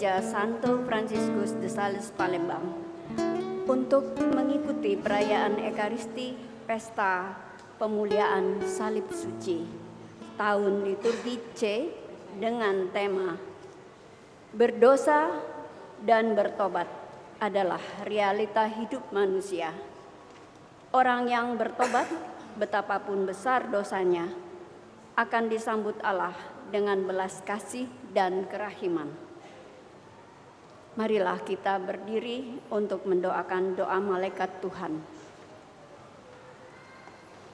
Gereja Santo Fransiskus de Sales Palembang untuk mengikuti perayaan Ekaristi Pesta Pemuliaan Salib Suci tahun liturgi C dengan tema Berdosa dan bertobat adalah realita hidup manusia. Orang yang bertobat, betapapun besar dosanya, akan disambut Allah dengan belas kasih dan kerahiman. Marilah kita berdiri untuk mendoakan doa malaikat Tuhan.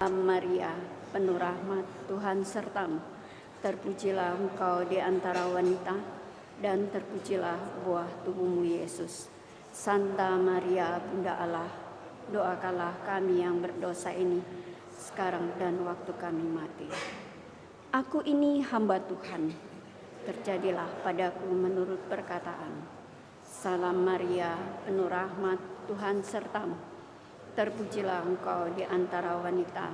Maria, penuh rahmat, Tuhan sertamu. Terpujilah engkau di antara wanita, dan terpujilah buah tubuhmu Yesus. Santa Maria, Bunda Allah, doakanlah kami yang berdosa ini, sekarang dan waktu kami mati. Aku ini hamba Tuhan, terjadilah padaku menurut perkataan. Salam Maria, penuh rahmat, Tuhan sertamu. Terpujilah engkau di antara wanita,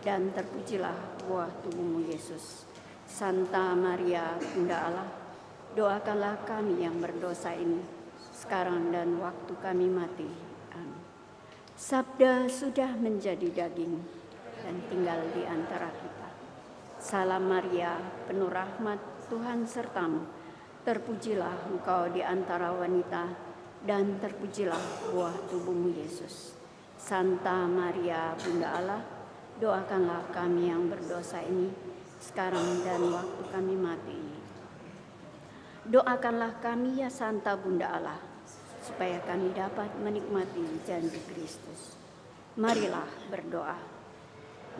dan terpujilah buah tubuhmu Yesus. Santa Maria, Bunda Allah, doakanlah kami yang berdosa ini, sekarang dan waktu kami mati. Amin. Sabda sudah menjadi daging dan tinggal di antara kita. Salam Maria, penuh rahmat, Tuhan sertamu. Terpujilah engkau di antara wanita, dan terpujilah buah tubuhmu Yesus. Santa Maria, Bunda Allah, doakanlah kami yang berdosa ini, sekarang dan waktu kami mati. Doakanlah kami ya Santa Bunda Allah, supaya kami dapat menikmati janji Kristus. Marilah berdoa.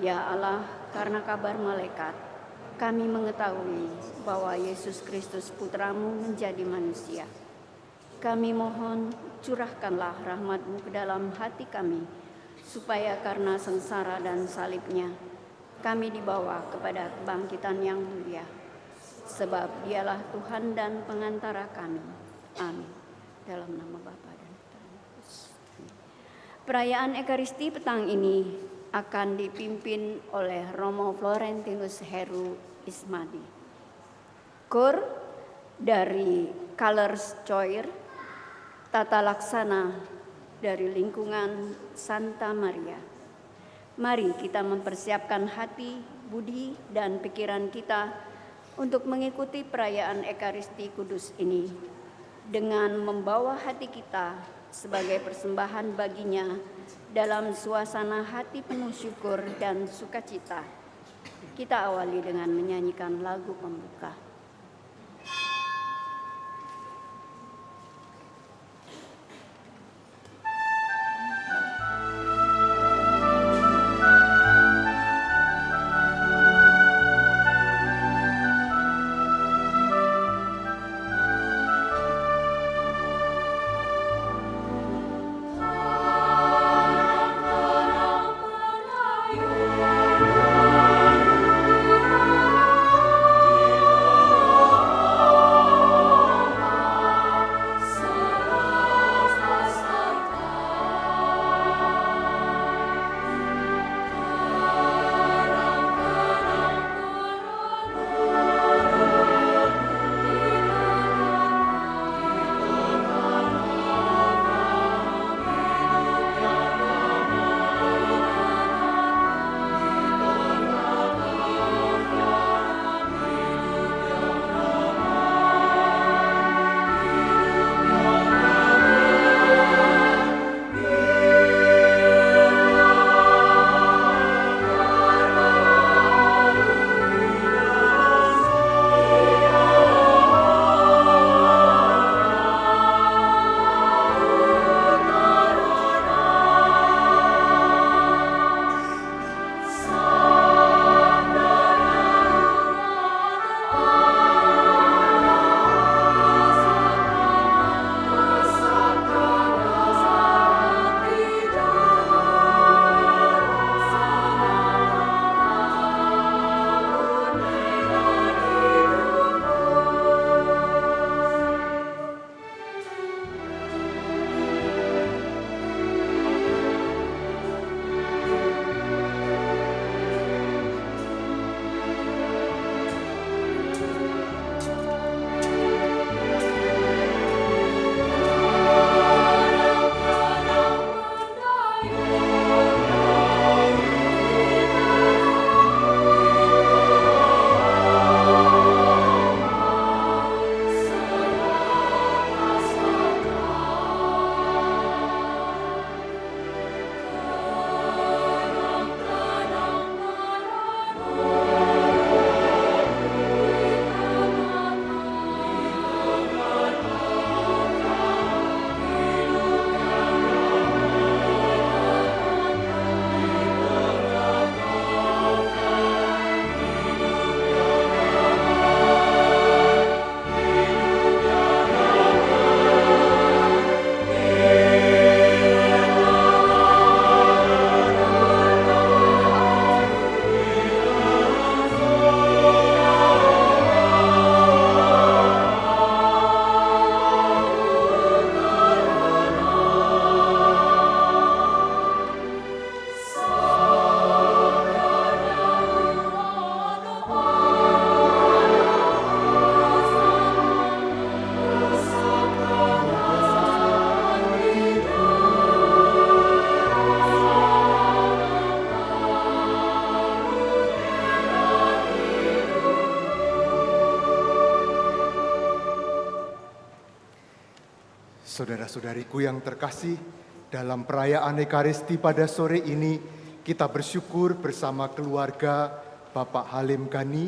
Ya Allah, karena kabar malaikat, kami mengetahui bahwa Yesus Kristus Putramu menjadi manusia. Kami mohon curahkanlah rahmat-Mu ke dalam hati kami, supaya karena sengsara dan salibnya, kami dibawa kepada kebangkitan yang mulia. Sebab Dialah Tuhan dan pengantara kami. Amin. Dalam nama Bapa dan Putra dan Roh Kudus. Perayaan Ekaristi petang ini akan dipimpin oleh Romo Florentinus Heru Ismadi. Kor dari Colors Choir, tata laksana dari lingkungan Santa Maria. Mari kita mempersiapkan hati, budi, dan pikiran kita untuk mengikuti perayaan Ekaristi Kudus ini dengan membawa hati kita sebagai persembahan baginya dalam suasana hati penuh syukur dan sukacita. Kita awali dengan menyanyikan lagu pembuka. Amen. Saudara-saudariku yang terkasih, dalam perayaan Ekaristi pada sore ini, kita bersyukur bersama keluarga Bapak Halim Gani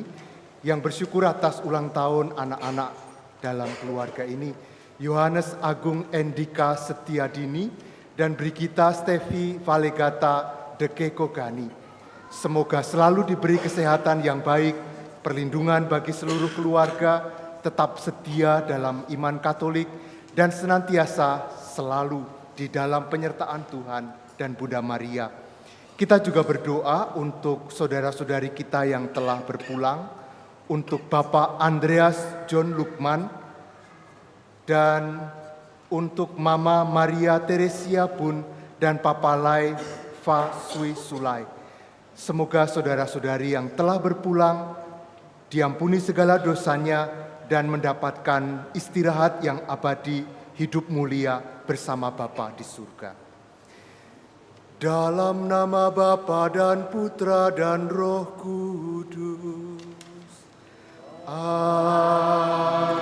yang bersyukur atas ulang tahun anak-anak dalam keluarga ini, Yohanes Agung Endika Setiadini dan Brigita Stevi Valegata Dekeko Gani. Semoga selalu diberi kesehatan yang baik, perlindungan bagi seluruh keluarga, tetap setia dalam iman Katolik, dan senantiasa selalu di dalam penyertaan Tuhan dan Bunda Maria. Kita juga berdoa untuk saudara-saudari kita yang telah berpulang, untuk Bapak Andreas John Lukman, dan untuk Mama Maria Teresia Bun dan Papa Lai Fa Sui Sulai. Semoga saudara-saudari yang telah berpulang diampuni segala dosanya dan mendapatkan istirahat yang abadi, hidup mulia bersama Bapa di surga. Dalam nama Bapa dan Putra dan Roh Kudus. Amin.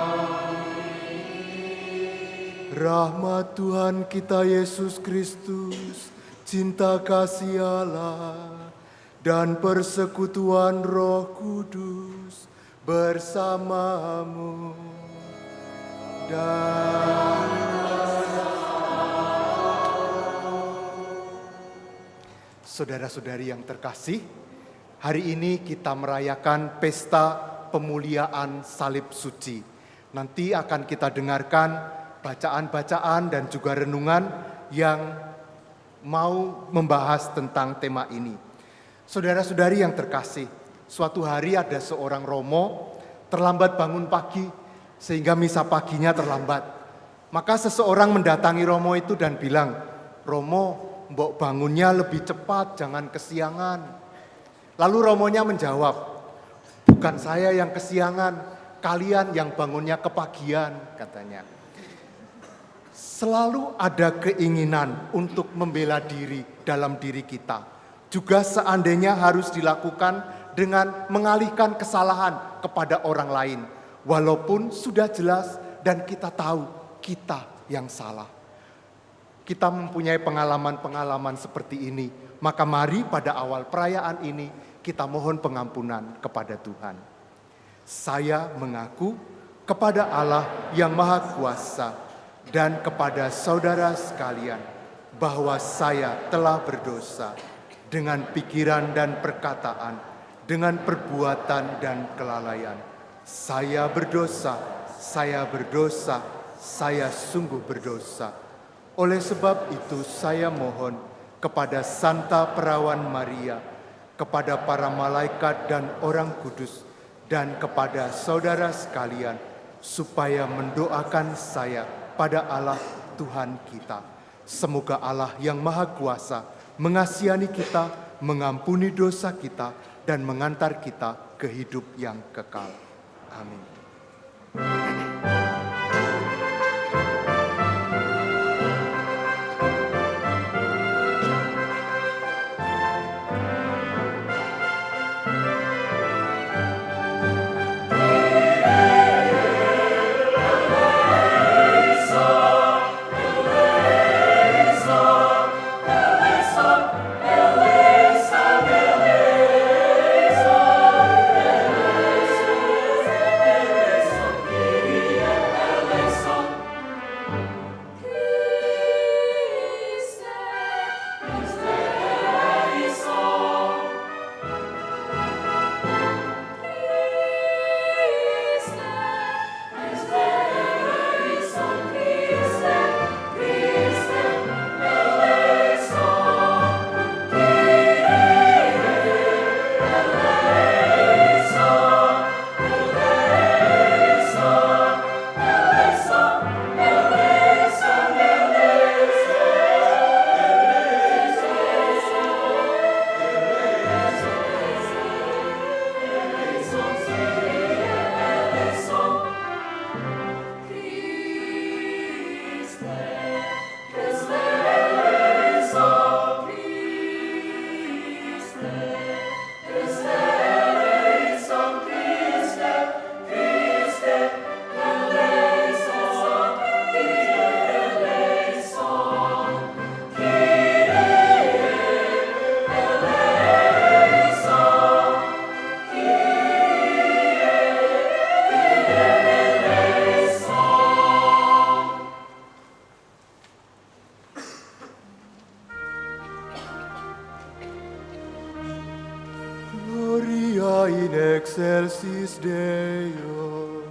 Rahmat Tuhan kita Yesus Kristus, cinta kasih Allah, dan persekutuan Roh Kudus bersamamu dan saudara-saudari yang terkasih, hari ini kita merayakan pesta pemuliaan salib suci. Nanti akan kita dengarkan bacaan-bacaan dan juga renungan yang mau membahas tentang tema ini. Saudara-saudari yang terkasih, suatu hari ada seorang romo terlambat bangun pagi sehingga misa paginya terlambat. Maka seseorang mendatangi romo itu dan bilang, "Romo, mbok bangunnya lebih cepat, jangan kesiangan." Lalu romonya menjawab, "Bukan saya yang kesiangan, kalian yang bangunnya kepagian," katanya. Selalu ada keinginan untuk membela diri dalam diri kita. Juga seandainya harus dilakukan dengan mengalihkan kesalahan kepada orang lain. Walaupun sudah jelas dan kita tahu kita yang salah. Kita mempunyai pengalaman-pengalaman seperti ini. Maka mari pada awal perayaan ini kita mohon pengampunan kepada Tuhan. Saya mengaku kepada Allah yang Maha Kuasa dan kepada saudara sekalian bahwa saya telah berdosa dengan pikiran dan perkataan, dengan perbuatan dan kelalaian. Saya berdosa, saya sungguh berdosa. Oleh sebab itu saya mohon kepada Santa Perawan Maria, kepada para malaikat dan orang kudus, dan kepada saudara sekalian, supaya mendoakan saya pada Allah Tuhan kita. Semoga Allah yang Maha Kuasa mengasihani kita, mengampuni dosa kita, dan mengantar kita ke hidup yang kekal. Amin. Gloria in excelsis Deo.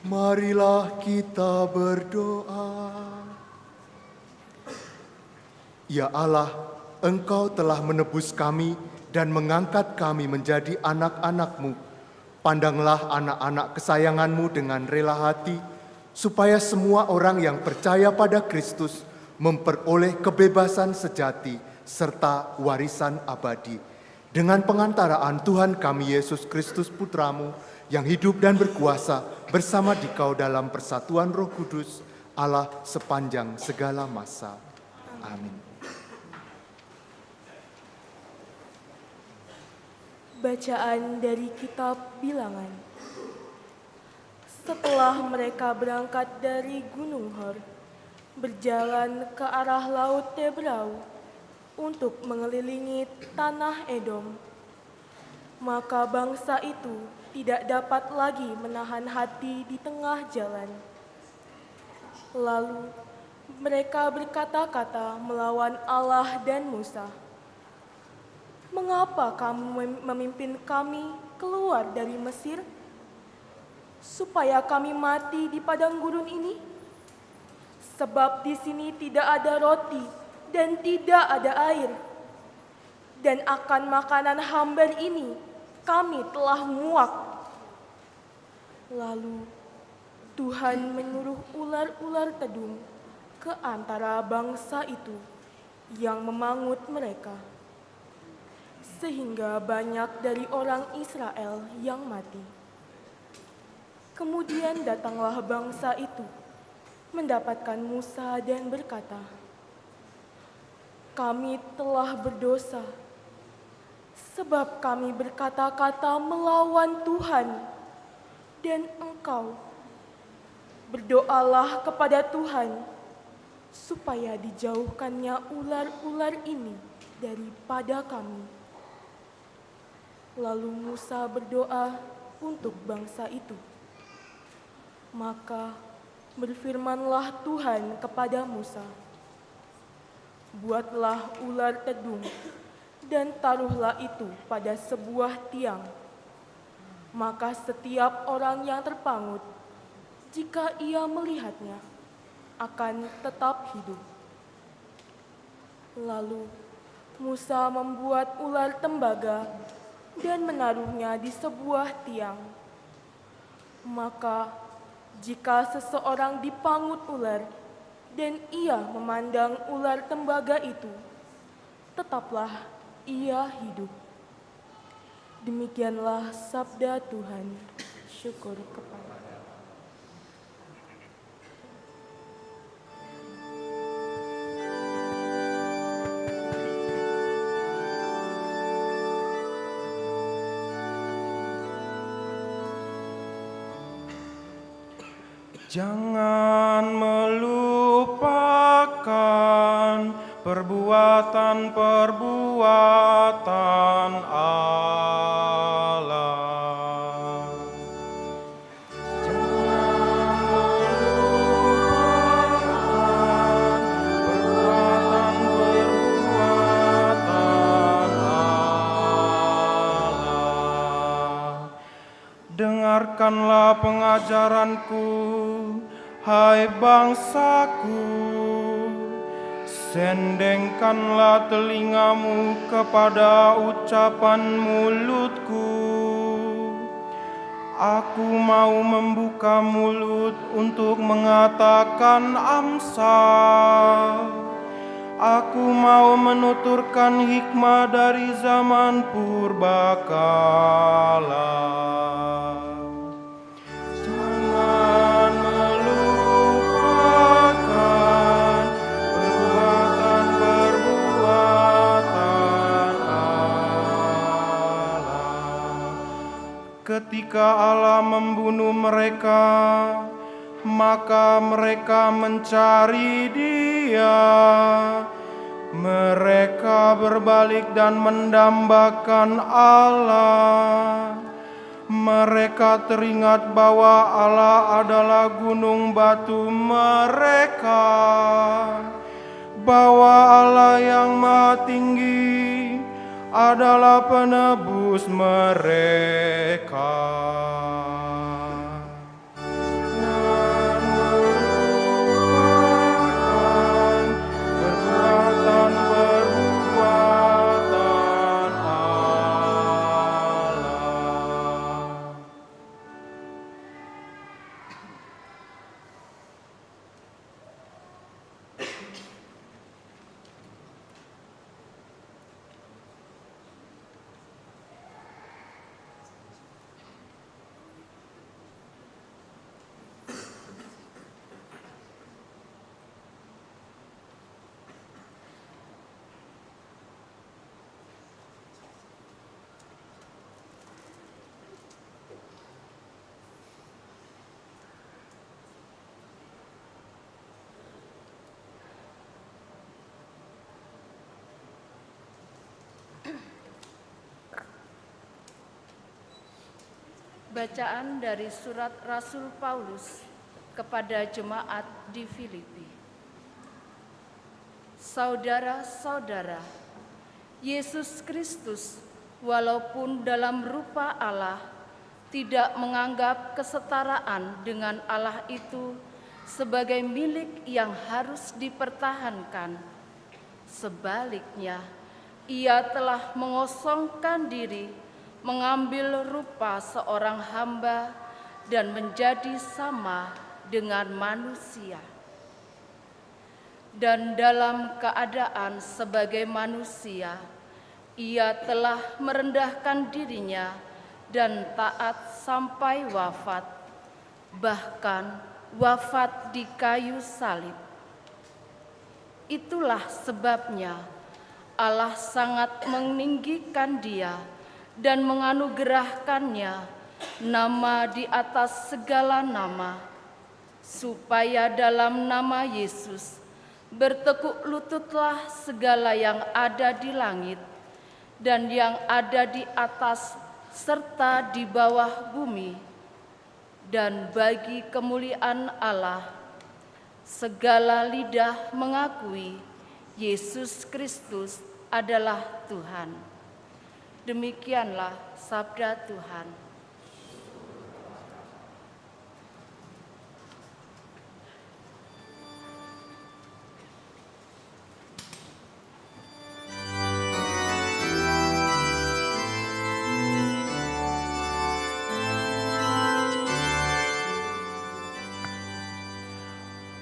Marilah kita berdoa. Ya Allah, Engkau telah menebus kami dan mengangkat kami menjadi anak-anak-Mu. Pandanglah anak-anak kesayangan-Mu dengan rela hati, supaya semua orang yang percaya pada Kristus memperoleh kebebasan sejati serta warisan abadi. Dengan pengantaraan Tuhan kami Yesus Kristus Putra-Mu, yang hidup dan berkuasa bersama Dikau dalam persatuan Roh Kudus, Allah sepanjang segala masa. Amin. Bacaan dari Kitab Bilangan. Setelah mereka berangkat dari Gunung Hor, berjalan ke arah Laut Tebrau untuk mengelilingi tanah Edom, maka bangsa itu tidak dapat lagi menahan hati di tengah jalan. Lalu mereka berkata-kata melawan Allah dan Musa. "Mengapa kamu memimpin kami keluar dari Mesir? Supaya kami mati di padang gurun ini? Sebab di sini tidak ada roti dan tidak ada air. Dan akan makanan hambar ini kami telah muak." Lalu Tuhan menyuruh ular-ular tedung ke antara bangsa itu yang memangut mereka, sehingga banyak dari orang Israel yang mati. Kemudian datanglah bangsa itu mendapatkan Musa dan berkata, "Kami telah berdosa, sebab kami berkata-kata melawan Tuhan dan Engkau. Berdoalah kepada Tuhan, supaya dijauhkannya ular-ular ini daripada kami." Lalu Musa berdoa untuk bangsa itu. Maka berfirmanlah Tuhan kepada Musa, "Buatlah ular tedung dan taruhlah itu pada sebuah tiang. Maka setiap orang yang terpangut, jika ia melihatnya, akan tetap hidup." Lalu Musa membuat ular tembaga dan menaruhnya di sebuah tiang. Maka jika seseorang dipangut ular dan ia memandang ular tembaga itu, tetaplah ia hidup. Demikianlah sabda Tuhan. Syukur kepada Allah. Jangan melupakan perbuatan-perbuatan Allah. Jangan melupakan perbuatan-perbuatan Allah. Dengarkanlah pengajaranku, hai bangsaku, sendengkanlah telingamu kepada ucapan mulutku. Aku mau membuka mulut untuk mengatakan amsal. Aku mau menuturkan hikmah dari zaman purbakala. Jangan melupakan perbuatan-perbuatan Allah. Ketika Allah membunuh mereka, maka mereka mencari Dia. Mereka berbalik dan mendambakan Allah. Mereka teringat bahwa Allah adalah gunung batu mereka, bahwa Allah yang Maha Tinggi adalah penebus mereka. Perbuatan-perbuatan Allah. Bacaan dari surat Rasul Paulus kepada jemaat di Filipi. Saudara-saudara, Yesus Kristus walaupun dalam rupa Allah tidak menganggap kesetaraan dengan Allah itu sebagai milik yang harus dipertahankan. Sebaliknya, ia telah mengosongkan diri, mengambil rupa seorang hamba dan menjadi sama dengan manusia. Dan dalam keadaan sebagai manusia, ia telah merendahkan dirinya dan taat sampai wafat, bahkan wafat di kayu salib. Itulah sebabnya Allah sangat meninggikan dia dan menganugerahkannya nama di atas segala nama, supaya dalam nama Yesus bertekuk lututlah segala yang ada di langit dan yang ada di atas serta di bawah bumi, dan bagi kemuliaan Allah segala lidah mengakui Yesus Kristus adalah Tuhan. Demikianlah sabda Tuhan.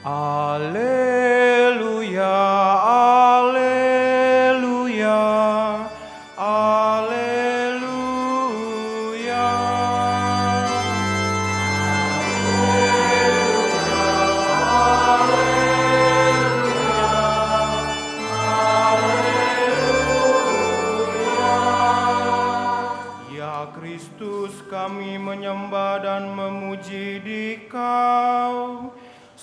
Alleluia, alleluia, alleluia. Ya Kristus, kami menyembah dan memuji Dikau,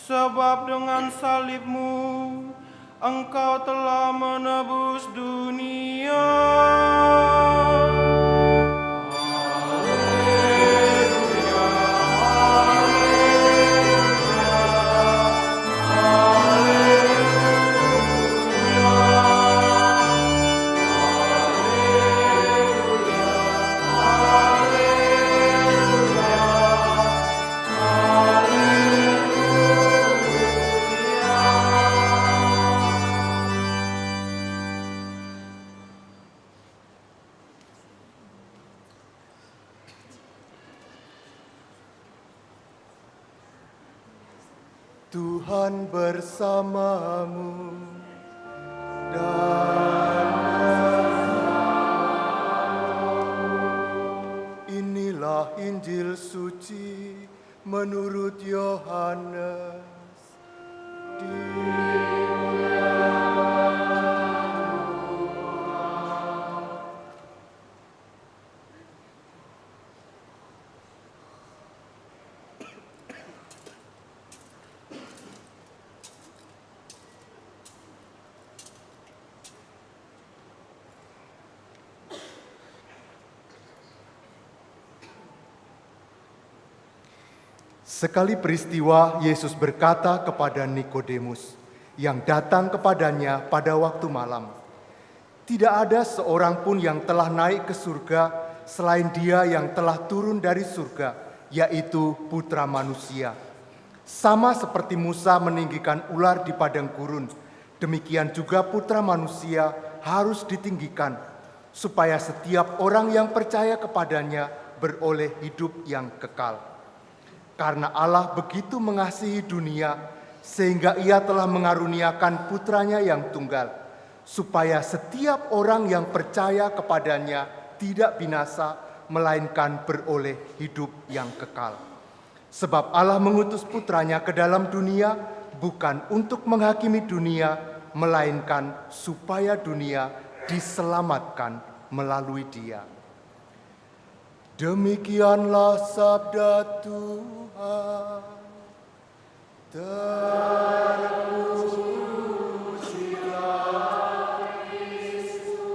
sebab dengan salib-Mu Engkau telah menebus dunia. Tuhan bersamamu dan inilah Injil suci menurut Yohanes. Sekali peristiwa, Yesus berkata kepada Nikodemus yang datang kepadanya pada waktu malam, "Tidak ada seorang pun yang telah naik ke surga selain Dia yang telah turun dari surga, yaitu Putra Manusia. Sama seperti Musa meninggikan ular di padang gurun, demikian juga Putra Manusia harus ditinggikan, supaya setiap orang yang percaya kepadanya beroleh hidup yang kekal. Karena Allah begitu mengasihi dunia, sehingga Ia telah mengaruniakan Putranya yang tunggal, supaya setiap orang yang percaya kepadanya tidak binasa, melainkan beroleh hidup yang kekal. Sebab Allah mengutus Putranya ke dalam dunia, bukan untuk menghakimi dunia, melainkan supaya dunia diselamatkan melalui Dia." Demikianlah sabda Tuhan. Terpujilah Kristus.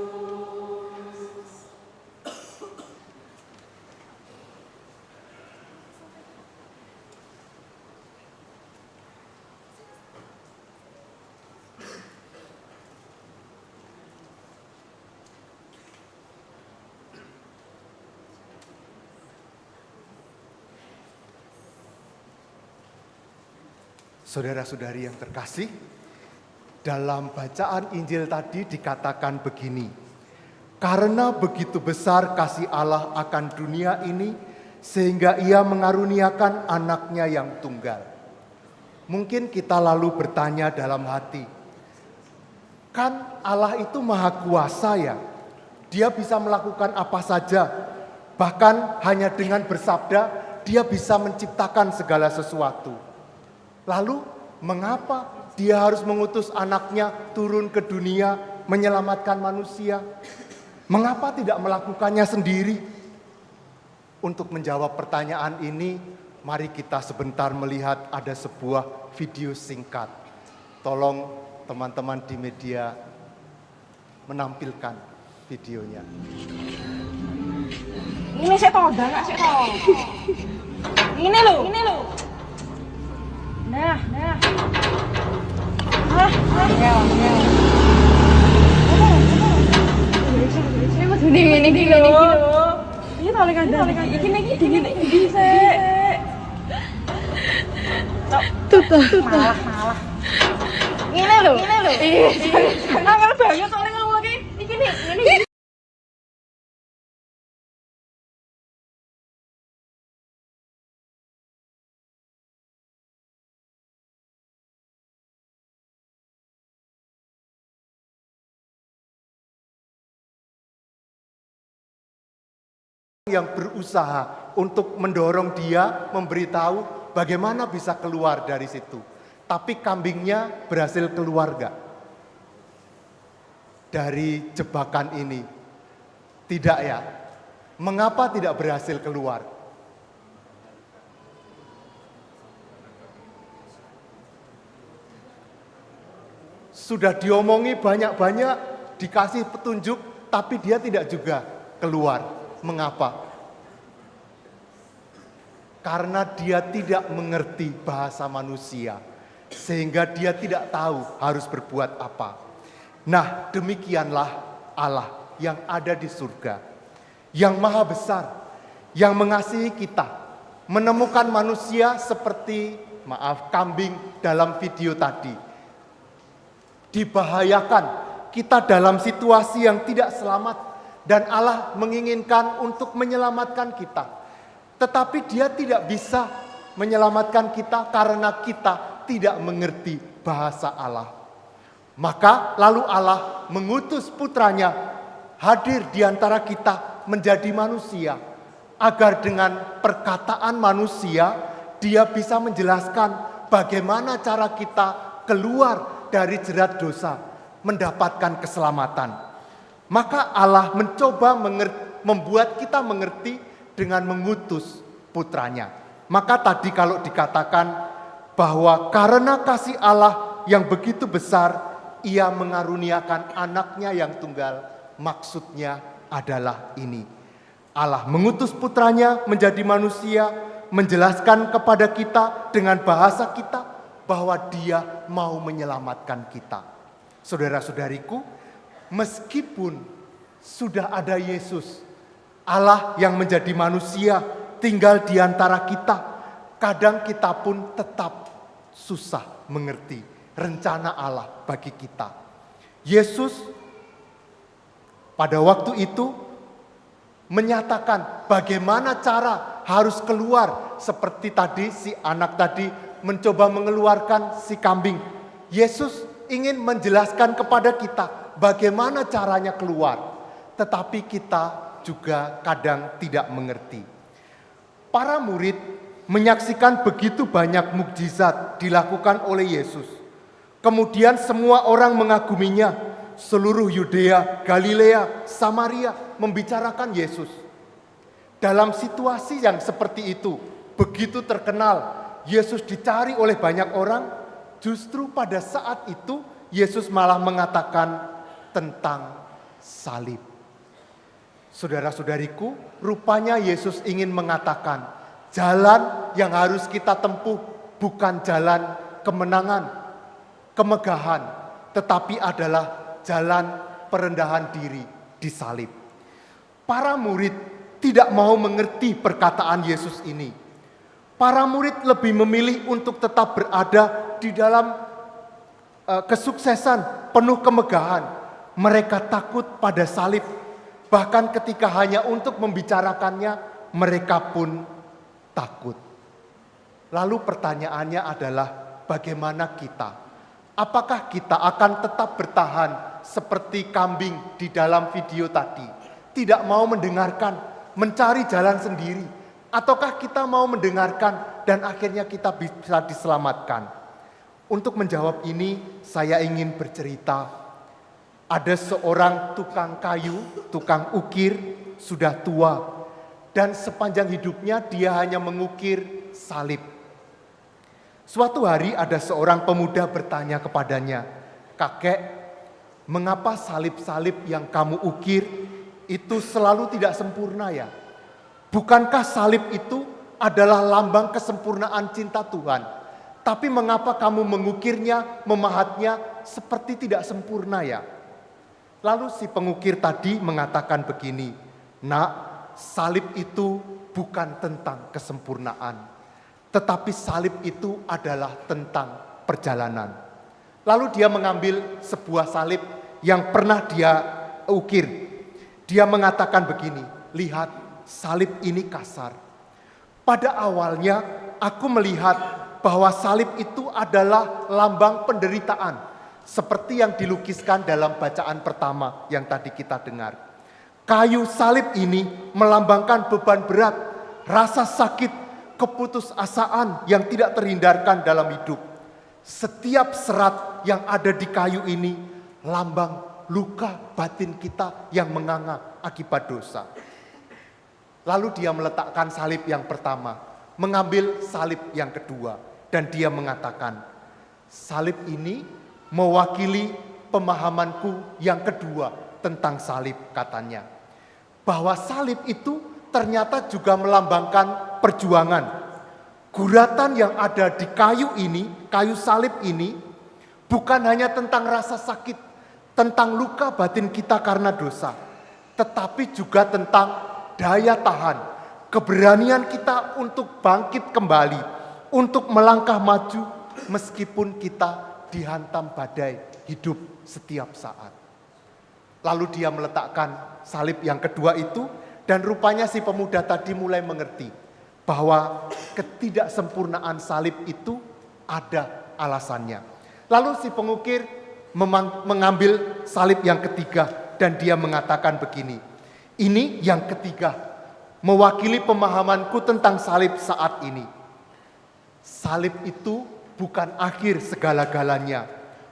Saudara-saudari yang terkasih, dalam bacaan Injil tadi dikatakan begini, karena begitu besar kasih Allah akan dunia ini, sehingga ia mengaruniakan anaknya yang tunggal. Mungkin kita lalu bertanya dalam hati, kan Allah itu maha kuasa ya, dia bisa melakukan apa saja, bahkan hanya dengan bersabda, dia bisa menciptakan segala sesuatu. Lalu mengapa dia harus mengutus anaknya turun ke dunia menyelamatkan manusia? Mengapa tidak melakukannya sendiri? Untuk menjawab pertanyaan ini, mari kita sebentar melihat ada sebuah video singkat. Tolong teman-teman di media menampilkan videonya. Ini saya tahu, udah nggak saya tahu. Ini lo. Nah. Ini lo. Ini paling ada. Ini saya. Malah. Ini lo. Angel banget soalnya ngomong ini. Yang berusaha untuk mendorong dia memberitahu bagaimana bisa keluar dari situ. Tapi kambingnya berhasil keluar gak dari jebakan ini? Tidak ya. Mengapa tidak berhasil keluar? Sudah diomongi banyak-banyak, dikasih petunjuk, tapi dia tidak juga keluar. Mengapa? Karena dia tidak mengerti bahasa manusia, sehingga dia tidak tahu harus berbuat apa. Nah, demikianlah Allah yang ada di surga, yang maha besar, yang mengasihi kita, menemukan manusia seperti, kambing dalam video tadi. Dibahayakan, kita dalam situasi yang tidak selamat, dan Allah menginginkan untuk menyelamatkan kita. Tetapi dia tidak bisa menyelamatkan kita karena kita tidak mengerti bahasa Allah. Maka lalu Allah mengutus putranya hadir di antara kita menjadi manusia. Agar dengan perkataan manusia dia bisa menjelaskan bagaimana cara kita keluar dari jerat dosa, mendapatkan keselamatan. Maka Allah mencoba membuat kita mengerti dengan mengutus putranya. Maka tadi kalau dikatakan bahwa karena kasih Allah yang begitu besar, ia mengaruniakan anaknya yang tunggal, maksudnya adalah ini. Allah mengutus putranya menjadi manusia, menjelaskan kepada kita dengan bahasa kita bahwa dia mau menyelamatkan kita. Saudara-saudariku, meskipun sudah ada Yesus, Allah yang menjadi manusia tinggal di antara kita, kadang kita pun tetap susah mengerti rencana Allah bagi kita. Yesus pada waktu itu menyatakan bagaimana cara harus keluar, seperti tadi si anak tadi mencoba mengeluarkan si kambing. Yesus ingin menjelaskan kepada kita bagaimana caranya keluar, tetapi kita juga kadang tidak mengerti. Para murid menyaksikan begitu banyak mukjizat dilakukan oleh Yesus. Kemudian semua orang mengaguminya. Seluruh Yudea, Galilea, Samaria membicarakan Yesus. Dalam situasi yang seperti itu, begitu terkenal, Yesus dicari oleh banyak orang, justru pada saat itu Yesus malah mengatakan tentang salib. Saudara-saudariku, rupanya Yesus ingin mengatakan jalan yang harus kita tempuh bukan jalan kemenangan, kemegahan, tetapi adalah jalan perendahan diri di salib. Para murid tidak mau mengerti perkataan Yesus ini. Para murid lebih memilih untuk tetap berada di dalam kesuksesan penuh kemegahan, mereka takut pada salib. Bahkan ketika hanya untuk membicarakannya, mereka pun takut. Lalu pertanyaannya adalah, bagaimana kita? Apakah kita akan tetap bertahan seperti kambing di dalam video tadi? Tidak mau mendengarkan, mencari jalan sendiri. Ataukah kita mau mendengarkan dan akhirnya kita bisa diselamatkan? Untuk menjawab ini, saya ingin bercerita. Ada seorang tukang kayu, tukang ukir, sudah tua. Dan sepanjang hidupnya dia hanya mengukir salib. Suatu hari ada seorang pemuda bertanya kepadanya, "Kakek, mengapa salib-salib yang kamu ukir itu selalu tidak sempurna ya? Bukankah salib itu adalah lambang kesempurnaan cinta Tuhan? Tapi mengapa kamu mengukirnya, memahatnya seperti tidak sempurna ya?" Lalu si pengukir tadi mengatakan begini, "Nak, salib itu bukan tentang kesempurnaan. Tetapi salib itu adalah tentang perjalanan." Lalu dia mengambil sebuah salib yang pernah dia ukir. Dia mengatakan begini, "Lihat, salib ini kasar. Pada awalnya aku melihat bahwa salib itu adalah lambang penderitaan, seperti yang dilukiskan dalam bacaan pertama yang tadi kita dengar. Kayu salib ini melambangkan beban berat, rasa sakit, keputusasaan yang tidak terhindarkan dalam hidup. Setiap serat yang ada di kayu ini lambang luka batin kita yang menganga akibat dosa." Lalu dia meletakkan salib yang pertama, mengambil salib yang kedua, dan dia mengatakan, "Salib ini mewakili pemahamanku yang kedua tentang salib," katanya. Bahwa salib itu ternyata juga melambangkan perjuangan. Guratan yang ada di kayu ini, kayu salib ini, bukan hanya tentang rasa sakit, tentang luka batin kita karena dosa, tetapi juga tentang daya tahan, keberanian kita untuk bangkit kembali, untuk melangkah maju meskipun kita dihantam badai hidup setiap saat. Lalu dia meletakkan salib yang kedua itu, dan rupanya si pemuda tadi mulai mengerti bahwa ketidaksempurnaan salib itu ada alasannya. Lalu si pengukir mengambil salib yang ketiga dan dia mengatakan begini, "Ini yang ketiga, mewakili pemahamanku tentang salib saat ini. Salib itu bukan akhir segala-galanya,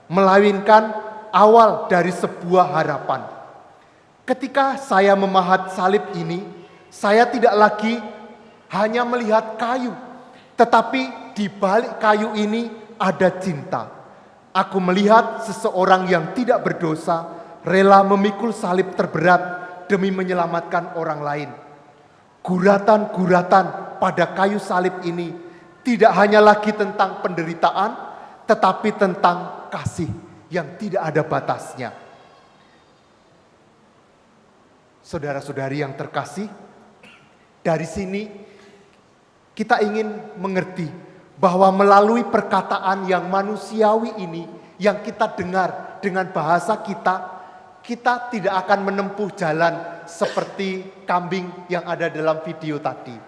melainkan awal dari sebuah harapan. Ketika saya memahat salib ini, saya tidak lagi hanya melihat kayu, tetapi di balik kayu ini ada cinta. Aku melihat seseorang yang tidak berdosa rela memikul salib terberat demi menyelamatkan orang lain. Guratan-guratan pada kayu salib ini tidak hanya lagi tentang penderitaan, tetapi tentang kasih yang tidak ada batasnya." Saudara-saudari yang terkasih, dari sini kita ingin mengerti bahwa melalui perkataan yang manusiawi ini, yang kita dengar dengan bahasa kita tidak akan menempuh jalan seperti kambing yang ada dalam video tadi.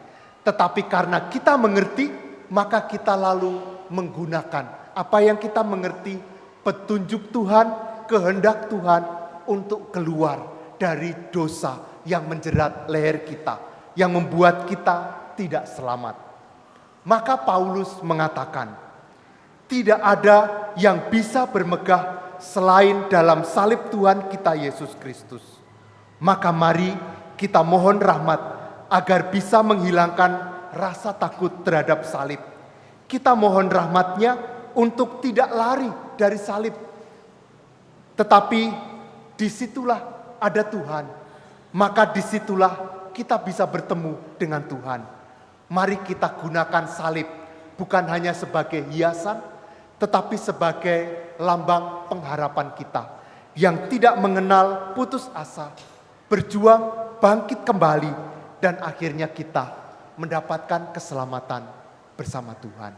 Tetapi karena kita mengerti, maka kita lalu menggunakan apa yang kita mengerti, petunjuk Tuhan, kehendak Tuhan untuk keluar dari dosa yang menjerat leher kita, yang membuat kita tidak selamat. Maka Paulus mengatakan, tidak ada yang bisa bermegah selain dalam salib Tuhan kita Yesus Kristus. Maka mari kita mohon rahmat agar bisa menghilangkan rasa takut terhadap salib. Kita mohon rahmat-Nya untuk tidak lari dari salib. Tetapi disitulah ada Tuhan, maka disitulah kita bisa bertemu dengan Tuhan. Mari kita gunakan salib bukan hanya sebagai hiasan, tetapi sebagai lambang pengharapan kita yang tidak mengenal putus asa, berjuang bangkit kembali, dan akhirnya kita mendapatkan keselamatan bersama Tuhan.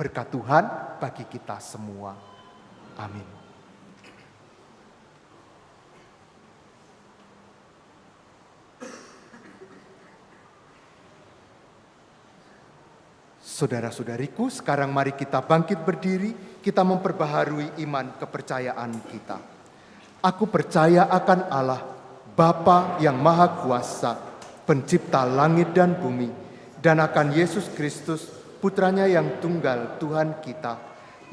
Berkat Tuhan bagi kita semua. Amin. Saudara-saudariku, sekarang mari kita bangkit berdiri, kita memperbaharui iman kepercayaan kita. Aku percaya akan Allah, Bapa yang Maha Kuasa, Pencipta langit dan bumi, dan akan Yesus Kristus, Putranya yang tunggal Tuhan kita,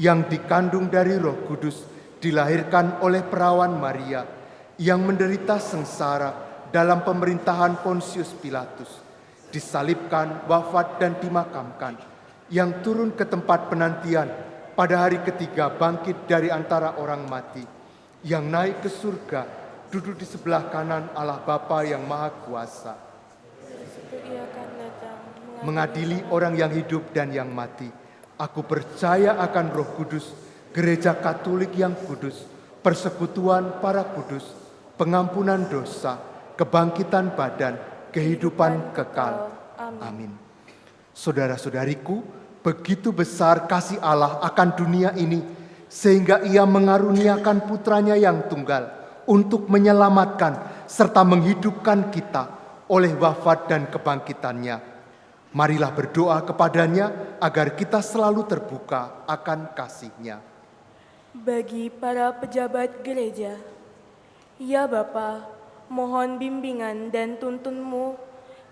yang dikandung dari Roh Kudus, dilahirkan oleh perawan Maria, yang menderita sengsara dalam pemerintahan Pontius Pilatus, disalibkan, wafat dan dimakamkan, yang turun ke tempat penantian, pada hari ketiga bangkit dari antara orang mati, yang naik ke surga, duduk di sebelah kanan Allah Bapa yang Maha Kuasa, Ia akan datang mengadili orang yang hidup dan yang mati. Aku percaya akan Roh Kudus, Gereja Katolik yang kudus, persekutuan para kudus, pengampunan dosa, kebangkitan badan, kehidupan kekal. Amin. Saudara-saudariku, begitu besar kasih Allah akan dunia ini, sehingga Ia mengaruniakan Putranya yang tunggal untuk menyelamatkan serta menghidupkan kita oleh wafat dan kebangkitannya. Marilah berdoa kepadanya agar kita selalu terbuka akan kasih-Nya. Bagi para pejabat gereja, ya Bapa, mohon bimbingan dan tuntun-Mu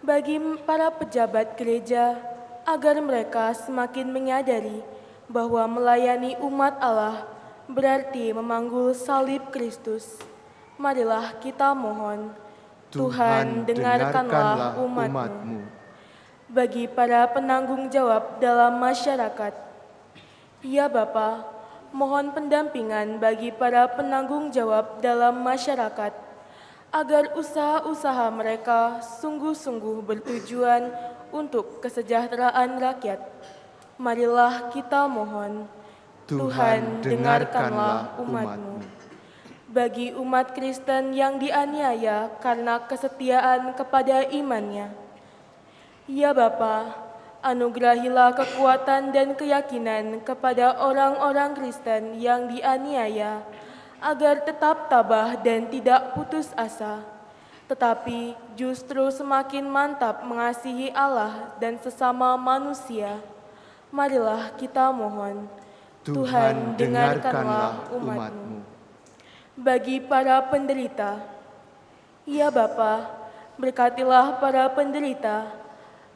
bagi para pejabat gereja, agar mereka semakin menyadari bahwa melayani umat Allah berarti memanggul salib Kristus. Marilah kita mohon, Tuhan dengarkanlah umat-Mu. Bagi para penanggung jawab dalam masyarakat, ya Bapa, mohon pendampingan bagi para penanggung jawab dalam masyarakat, agar usaha-usaha mereka sungguh-sungguh bertujuan untuk kesejahteraan rakyat. Marilah kita mohon, Tuhan dengarkanlah umat-Mu. Bagi umat Kristen yang dianiaya karena kesetiaan kepada imannya, ya Bapa, anugerahilah kekuatan dan keyakinan kepada orang-orang Kristen yang dianiaya, agar tetap tabah dan tidak putus asa, tetapi justru semakin mantap mengasihi Allah dan sesama manusia. Marilah kita mohon, Tuhan dengarkanlah umat-Mu. Bagi para penderita, ya Bapa, berkatilah para penderita,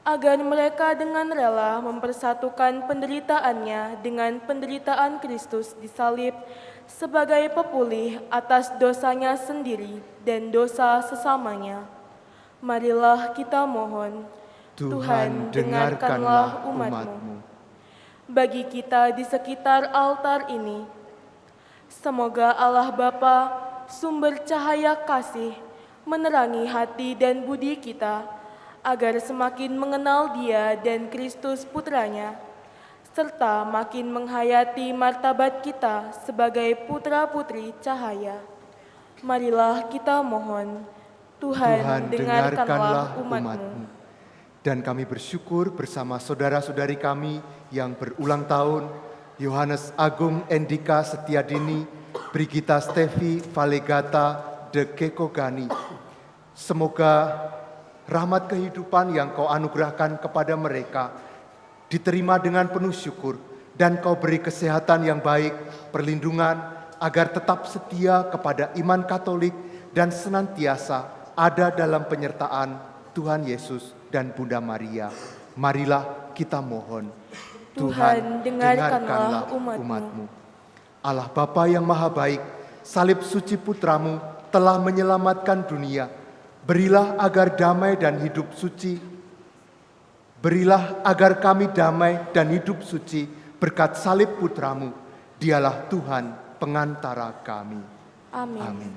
agar mereka dengan rela mempersatukan penderitaannya dengan penderitaan Kristus di salib sebagai pepulih atas dosanya sendiri dan dosa sesamanya. Marilah kita mohon, Tuhan dengarkanlah umat-Mu. Bagi kita di sekitar altar ini, semoga Allah Bapa, sumber cahaya kasih, menerangi hati dan budi kita, agar semakin mengenal Dia dan Kristus Putranya, serta makin menghayati martabat kita sebagai putra-putri cahaya. Marilah kita mohon, Tuhan dengarkanlah umat-Mu. Dan kami bersyukur bersama saudara-saudari kami yang berulang tahun, Yohanes Agung Endika Setiadini, Brigita Stevi Valegata de Kekogani. Semoga rahmat kehidupan yang Kau anugerahkan kepada mereka diterima dengan penuh syukur, dan Kau beri kesehatan yang baik, perlindungan, agar tetap setia kepada iman Katolik dan senantiasa ada dalam penyertaan Tuhan Yesus dan Bunda Maria. Marilah kita mohon, Tuhan dengarkanlah umat-Mu. Allah Bapa yang Maha Baik, salib suci Putra-Mu telah menyelamatkan dunia. Berilah agar damai dan hidup suci. Berilah agar kami damai dan hidup suci berkat salib Putra-Mu. Dialah Tuhan pengantara kami. Amin. Amin.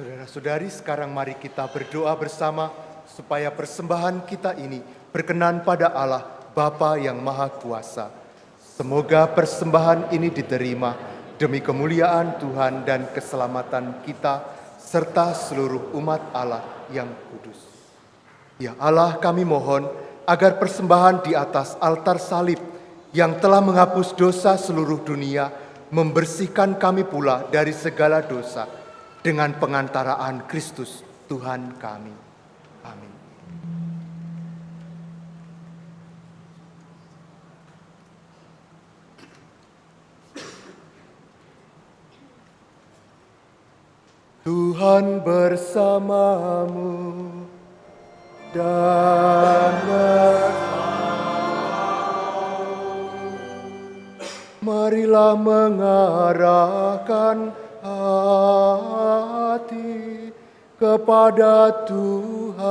Saudara-saudari, sekarang mari kita berdoa bersama supaya persembahan kita ini berkenan pada Allah Bapa yang Maha Kuasa. Semoga persembahan ini diterima demi kemuliaan Tuhan dan keselamatan kita serta seluruh umat Allah yang kudus. Ya Allah, kami mohon agar persembahan di atas altar salib yang telah menghapus dosa seluruh dunia membersihkan kami pula dari segala dosa dengan pengantaraan Kristus Tuhan kami. Amin. Tuhan bersamamu dan marilah mengarahkan hati kepada Tuhan.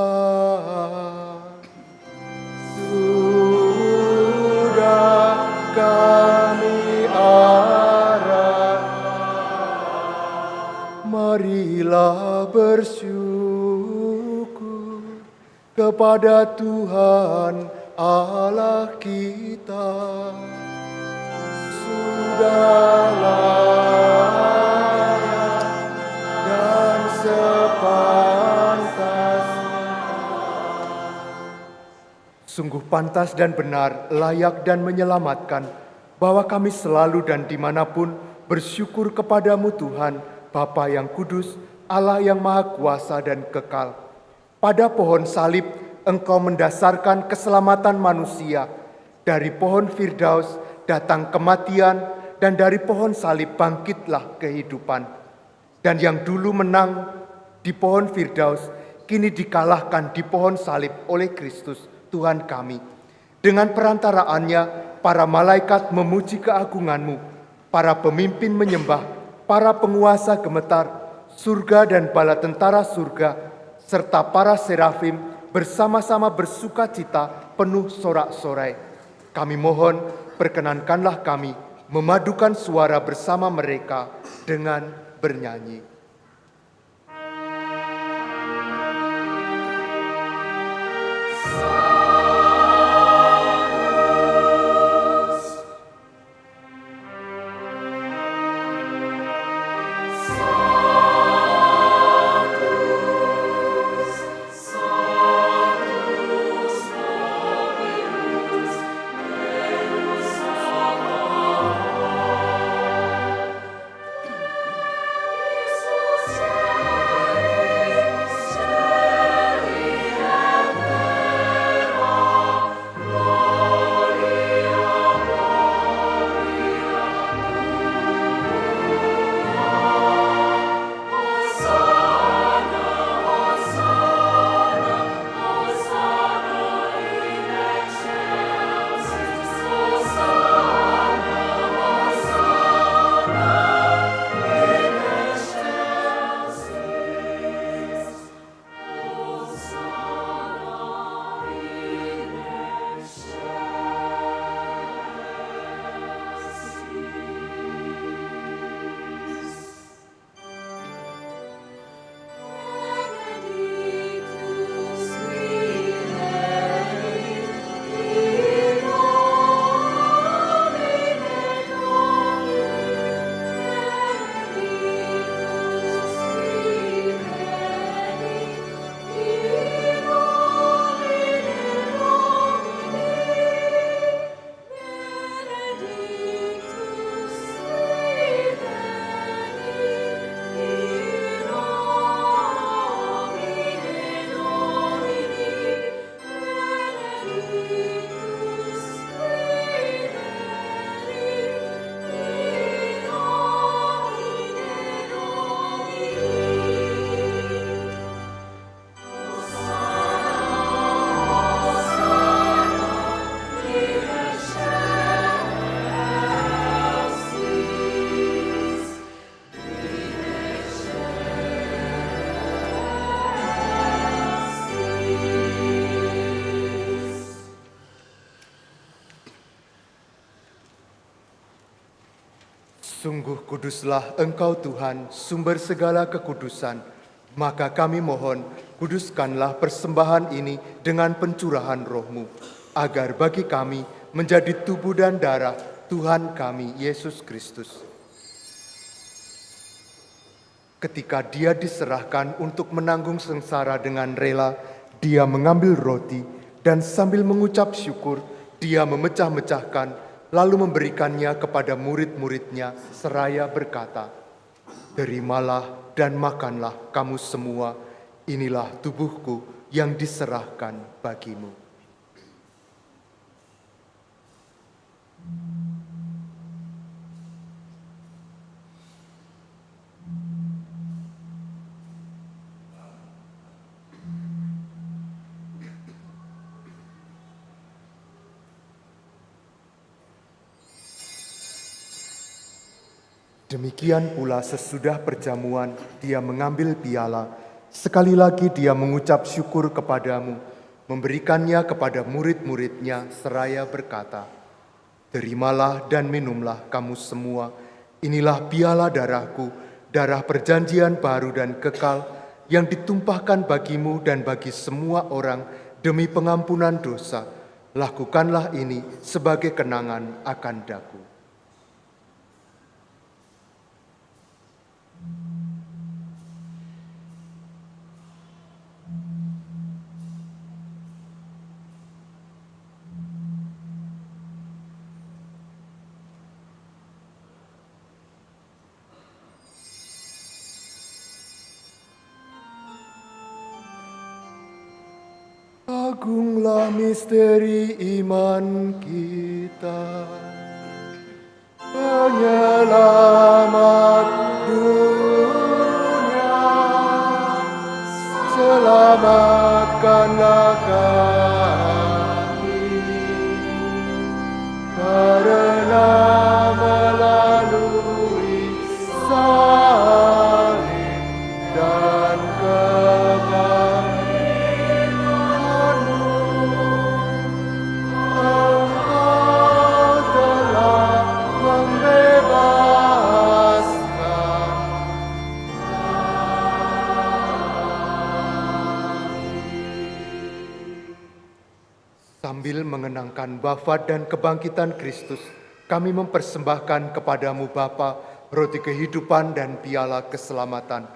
Sudah kami arahkan, marilah bersyukur kepada Tuhan Allah kita. Sudah layak dan sepantasnya. Sungguh pantas dan benar, layak dan menyelamatkan, bahwa kami selalu dan dimanapun bersyukur kepadamu Tuhan, Bapa yang kudus, Allah yang maha kuasa dan kekal. Pada pohon salib, Engkau mendasarkan keselamatan manusia. Dari pohon Firdaus datang kematian, dan dari pohon salib bangkitlah kehidupan. Dan yang dulu menang di pohon Firdaus, kini dikalahkan di pohon salib oleh Kristus, Tuhan kami. Dengan perantaraannya, para malaikat memuji keagungan-Mu, para pemimpin menyembah, para penguasa gemetar, surga dan bala tentara surga, serta para serafim bersama-sama bersukacita penuh sorak-sorai. Kami mohon, perkenankanlah kami memadukan suara bersama mereka dengan bernyanyi. Sungguh kuduslah Engkau Tuhan, sumber segala kekudusan. Maka kami mohon, kuduskanlah persembahan ini dengan pencurahan roh-Mu, agar bagi kami menjadi tubuh dan darah Tuhan kami, Yesus Kristus. Ketika Dia diserahkan untuk menanggung sengsara dengan rela, Dia mengambil roti dan sambil mengucap syukur, Dia memecah-mecahkan, lalu memberikannya kepada murid-muridnya seraya berkata, "Terimalah dan makanlah kamu semua, inilah tubuhku yang diserahkan bagimu." Demikian pula sesudah perjamuan, Dia mengambil piala. Sekali lagi Dia mengucap syukur kepadamu, memberikannya kepada murid-muridnya seraya berkata, "Terimalah dan minumlah kamu semua, inilah piala darahku, darah perjanjian baru dan kekal, yang ditumpahkan bagimu dan bagi semua orang demi pengampunan dosa. Lakukanlah ini sebagai kenangan akan daku." Agunglah misteri iman kita, penyelamat dunia, selamatkanlah kami, karena melalui salib dan sambil mengenangkan wafat dan kebangkitan Kristus, kami mempersembahkan kepadamu Bapa, roti kehidupan dan piala keselamatan.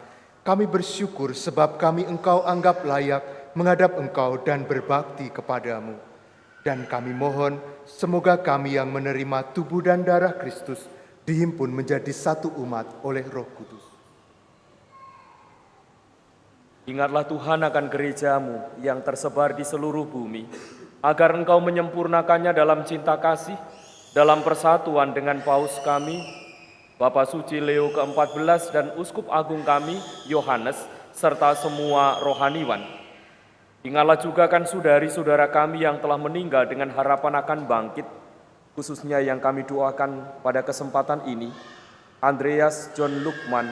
Kami bersyukur sebab kami Engkau anggap layak menghadap Engkau dan berbakti kepadamu. Dan kami mohon, semoga kami yang menerima tubuh dan darah Kristus dihimpun menjadi satu umat oleh Roh Kudus. Ingatlah Tuhan akan gerejamu yang tersebar di seluruh bumi, agar Engkau menyempurnakannya dalam cinta kasih, dalam persatuan dengan Paus kami, Bapak Suci Leo ke-14 dan Uskup Agung kami, Yohanes, serta semua rohaniwan. Ingatlah juga kan saudari-saudara kami yang telah meninggal dengan harapan akan bangkit, khususnya yang kami doakan pada kesempatan ini, Andreas John Lukman,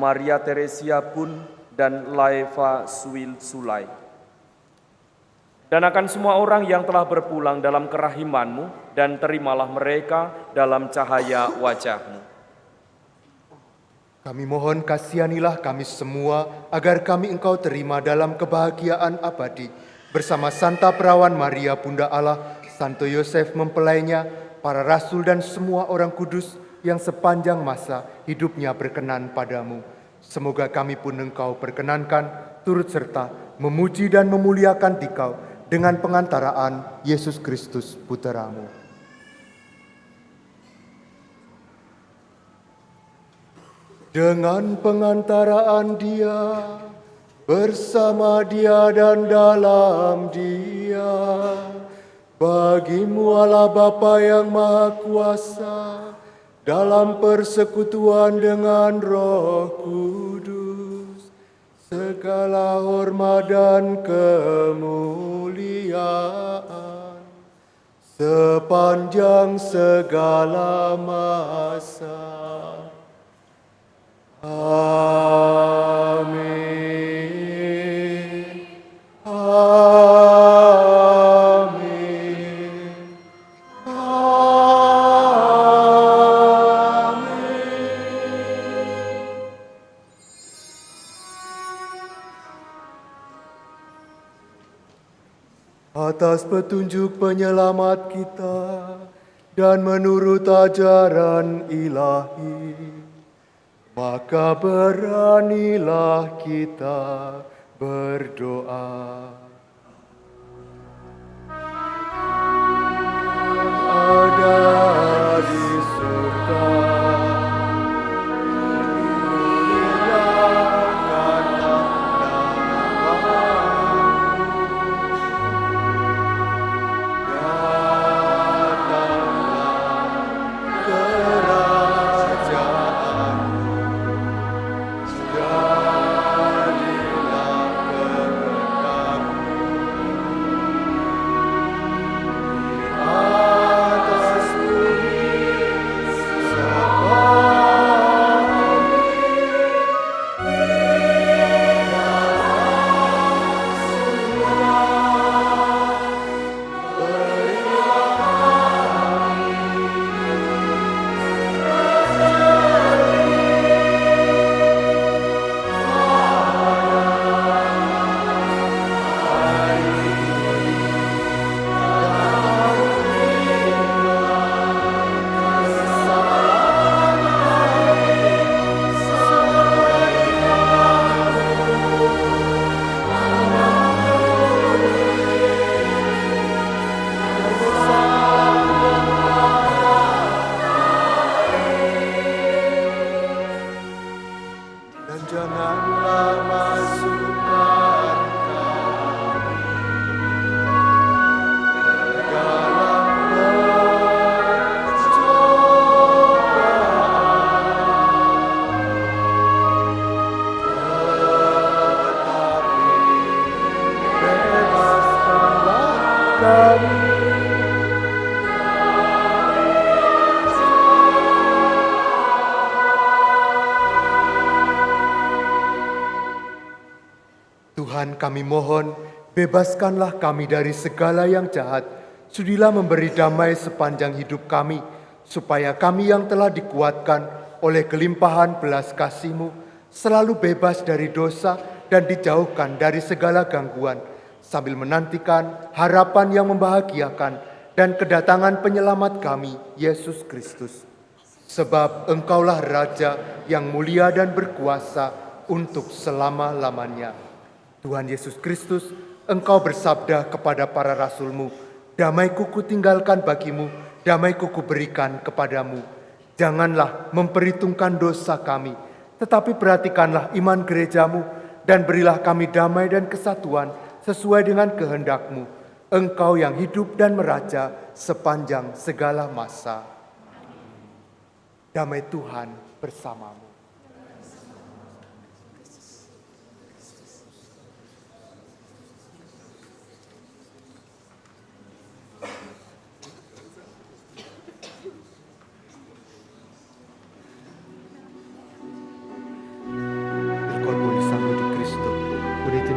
Maria Teresia Bun, dan Laeva Suil Sulai. Dan akan semua orang yang telah berpulang dalam kerahiman-Mu, dan terimalah mereka dalam cahaya wajah-Mu. Kami mohon kasihanilah kami semua, agar kami Engkau terima dalam kebahagiaan abadi, bersama Santa Perawan Maria Bunda Allah, Santo Yosef mempelainya, para rasul dan semua orang kudus yang sepanjang masa hidupnya berkenan padamu. Semoga kami pun Engkau perkenankan, turut serta memuji dan memuliakan Dikau, dengan pengantaraan Yesus Kristus Putra-Mu. Dengan pengantaraan Dia, bersama Dia dan dalam Dia, bagi-Mu Allah Bapa yang Maha Kuasa, dalam persekutuan dengan Roh Kudus, segala hormat dan kemuliaan sepanjang segala masa. Amin. Amin. Amin. atas petunjuk penyelamat kita dan menurut ajaran ilahi, maka beranilah kita berdoa. Ada di surga, dimuliakanlah namamu. Datanglah kerajaanmu, jadilah kehendakmu atas bumi dan janganlah masukkan kami ke dalam pencobaan, tetapi bebaskanlah kami. Tuhan, kami mohon, bebaskanlah kami dari segala yang jahat. Sudilah memberi damai sepanjang hidup kami, supaya kami yang telah dikuatkan oleh kelimpahan belas kasih-Mu selalu bebas dari dosa dan dijauhkan dari segala gangguan, sambil menantikan harapan yang membahagiakan dan kedatangan penyelamat kami, Yesus Kristus. Sebab Engkaulah Raja yang mulia dan berkuasa untuk selama-lamanya. Tuhan Yesus Kristus, Engkau bersabda kepada para rasul-Mu, damai-Ku kutinggalkan bagimu, damai-Ku kuberikan kepadamu. Janganlah memperhitungkan dosa kami, tetapi perhatikanlah iman gereja-Mu, dan berilah kami damai dan kesatuan sesuai dengan kehendak-Mu. Engkau yang hidup dan meraja sepanjang segala masa. Damai Tuhan bersamamu.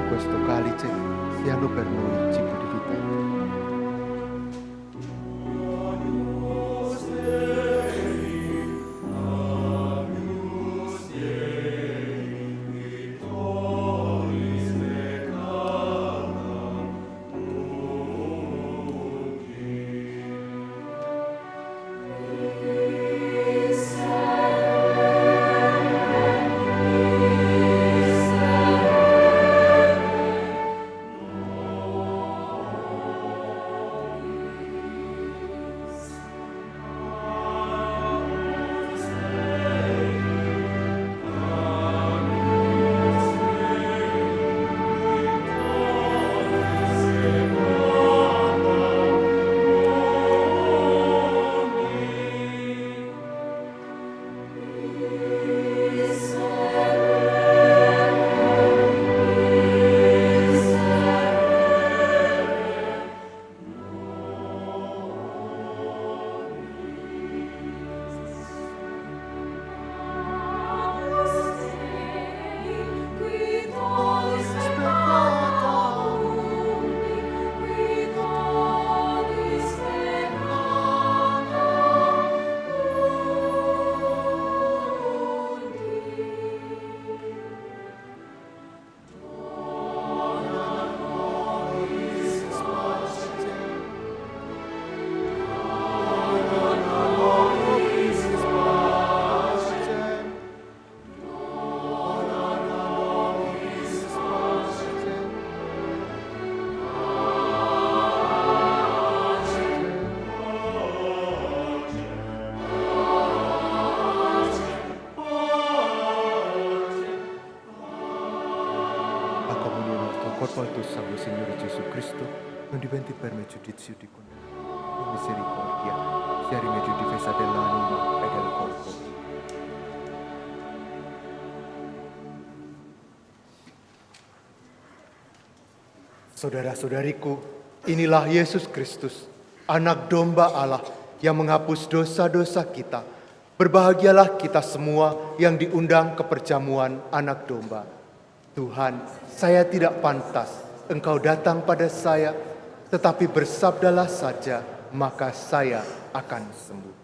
Questo calice siano per noi cibo di vita. non diventi per me giudizio di condanna, ma misericordia, sia rimedio di difesa dell'anima e del corpo. Saudara-saudariku, inilah Yesus Kristus, anak domba Allah yang menghapus dosa-dosa kita. Berbahagialah kita semua yang diundang ke perjamuan anak domba. Tuhan, saya tidak pantas Engkau datang pada saya, tetapi bersabdalah saja, maka saya akan sembuh.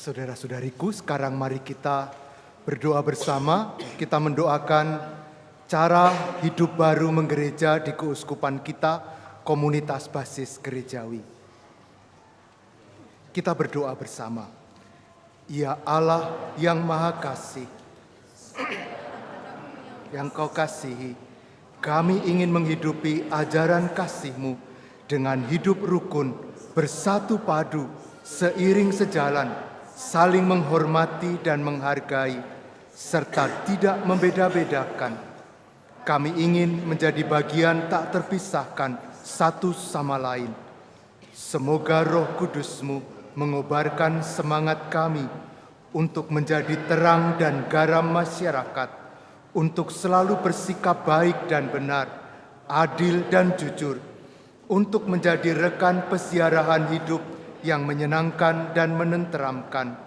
Saudara-saudariku, sekarang mari kita berdoa bersama. Kita mendoakan cara hidup baru menggereja di keuskupan kita, komunitas basis gerejawi. Kita berdoa bersama. Ya Allah yang Maha Kasih, yang Kau kasihi, kami ingin menghidupi ajaran kasih-Mu dengan hidup rukun, bersatu padu, seiring sejalan, saling menghormati dan menghargai, serta tidak membeda-bedakan. Kami ingin menjadi bagian tak terpisahkan satu sama lain. Semoga Roh Kudus-Mu mengobarkan semangat kami untuk menjadi terang dan garam masyarakat, untuk selalu bersikap baik dan benar, adil dan jujur, untuk menjadi rekan pesiarahan hidup yang menyenangkan dan menenteramkan